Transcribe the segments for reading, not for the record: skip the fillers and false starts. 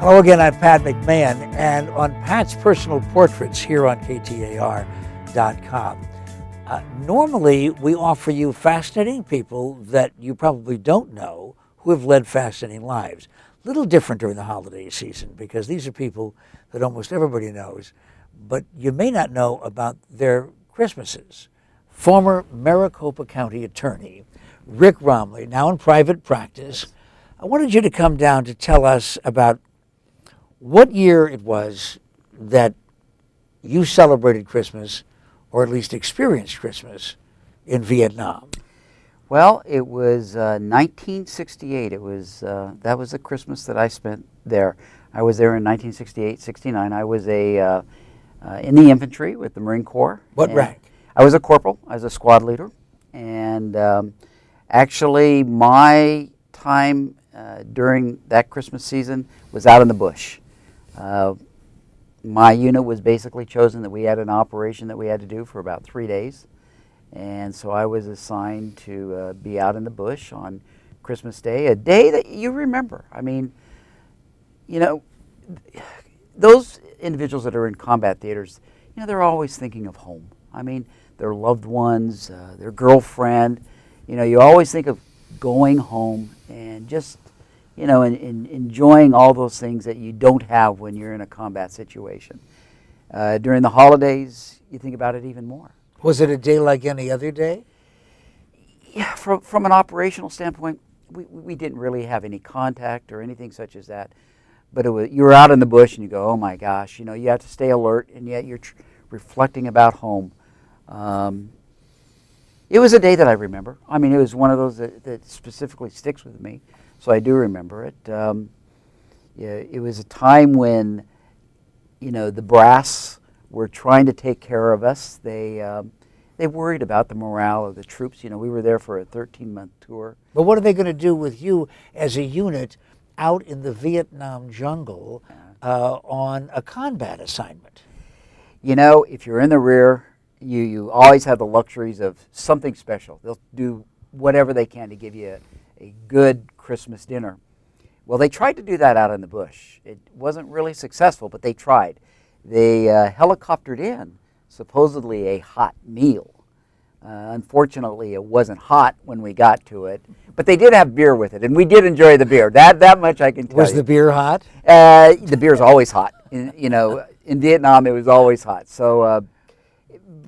Hello again, I'm Pat McMahon, and on Pat's personal portraits here on KTAR.com. Normally, we offer you fascinating people that you probably don't know who have led fascinating lives. A little different during the holiday season because these are people that almost everybody knows, but you may not know about their Christmases. Former Maricopa County Attorney Rick Romley, now in private practice, I wanted you to come down to tell us about what year it was that you celebrated Christmas, or at least experienced Christmas, in Vietnam. Well, it was 1968. That was the Christmas that I spent there. I was there in 1968, 69. I was in the infantry with the Marine Corps. What rank? I was a corporal. I was a squad leader. And actually, my time during that Christmas season was out in the bush. My unit was basically chosen that we had an operation that we had to do for about 3 days. And so I was assigned to be out in the bush on Christmas Day, a day that you remember. I mean, you know, those individuals that are in combat theaters, you know, they're always thinking of home. I mean, their loved ones, their girlfriend. You know, you always think of going home and just, you know, and enjoying all those things that you don't have when you're in a combat situation. During the holidays, you think about it even more. Was it a day like any other day? Yeah, from an operational standpoint, we didn't really have any contact or anything such as that. But you were out in the bush and you go, oh my gosh, you know, you have to stay alert, and yet you're reflecting about home. It was a day that I remember. I mean, it was one of those that specifically sticks with me, so I do remember it. Yeah, it was a time when, you know, the brass were trying to take care of us. They worried about the morale of the troops. You know, we were there for a 13-month tour. But what are they going to do with you as a unit out in the Vietnam jungle on a combat assignment? You know, if you're in the rear, you always have the luxuries of something special. They'll do whatever they can to give you a good Christmas dinner. Well, they tried to do that out in the bush. It wasn't really successful, but they tried. They helicoptered in supposedly a hot meal. Unfortunately, it wasn't hot when we got to it, but they did have beer with it, and we did enjoy the beer. That much I can tell you. Was the beer hot? The beer's always hot. You know, in Vietnam, it was always hot. So,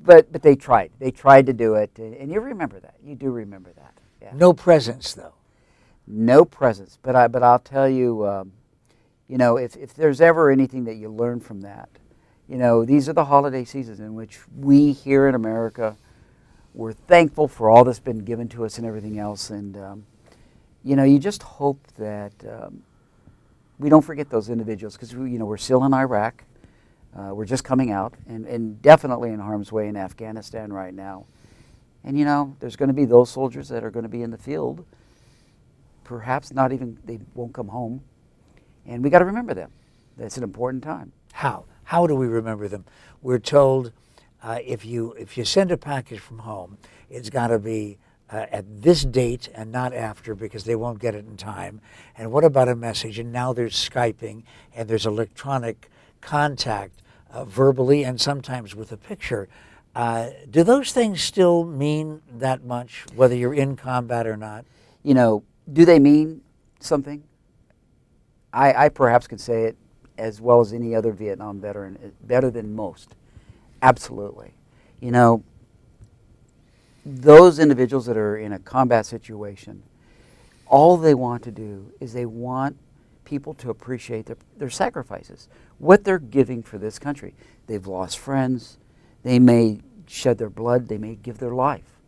but they tried. They tried to do it, and you remember that. You do remember that. Yeah. No presents, though. No presents, but I'll tell you, you know, if there's ever anything that you learn from that, you know, these are the holiday seasons in which we here in America, we're thankful for all that's been given to us and everything else, and you know, you just hope that we don't forget those individuals, because you know, we're still in Iraq, we're just coming out, and definitely in harm's way in Afghanistan right now, and you know, there's going to be those soldiers that are going to be in the field. Perhaps not even, they won't come home. And we got to remember them. That's an important time. How? How do we remember them? We're told if you send a package from home, it's got to be at this date and not after, because they won't get it in time. And what about a message? And now there's Skyping and there's electronic contact verbally and sometimes with a picture. Do those things still mean that much, whether you're in combat or not? You know, do they mean something? I perhaps could say it as well as any other Vietnam veteran, better than most. Absolutely. You know, those individuals that are in a combat situation, all they want to do is they want people to appreciate their sacrifices, what they're giving for this country. They've lost friends. They may shed their blood. They may give their life.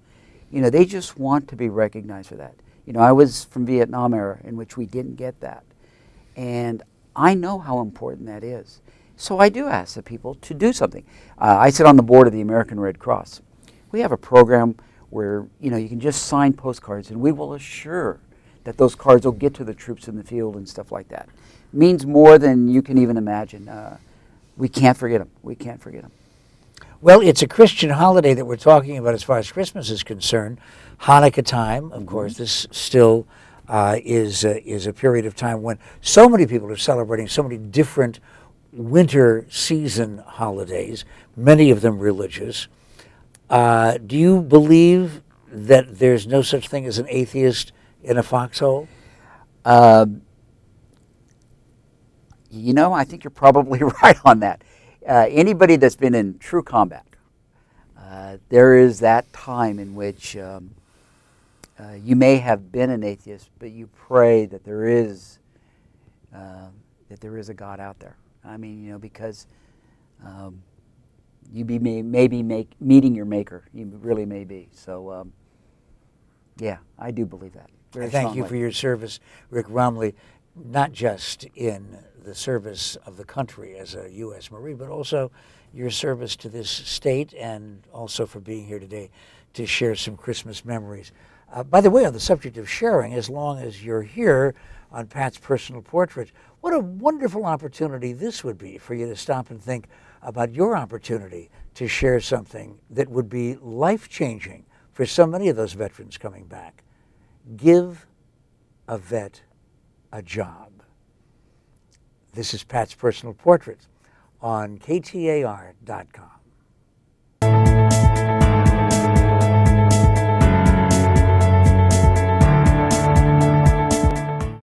You know, they just want to be recognized for that. You know, I was from Vietnam era in which we didn't get that. And I know how important that is. So I do ask the people to do something. I sit on the board of the American Red Cross. We have a program where, you know, you can just sign postcards, and we will assure that those cards will get to the troops in the field and stuff like that. It means more than you can even imagine. We can't forget them. We can't forget them. Well, it's a Christian holiday that we're talking about as far as Christmas is concerned. Hanukkah time, of course, this still is a period of time when so many people are celebrating so many different winter season holidays, many of them religious. Do you believe that there's no such thing as an atheist in a foxhole? I think you're probably right on that. Anybody that's been in true combat, there is that time in which you may have been an atheist, but you pray that there is a God out there. I mean, because you maybe meeting your maker. You really may be. So, yeah, I do believe that. I thank you for your service, Rick Romley, not just in the service of the country as a U.S. Marine, but also your service to this state, and also for being here today to share some Christmas memories. By the way, on the subject of sharing, as long as you're here on Pat's Personal Portrait, what a wonderful opportunity this would be for you to stop and think about your opportunity to share something that would be life-changing for so many of those veterans coming back. Give a vet a job. This is Pat's Personal Portrait on KTAR.com.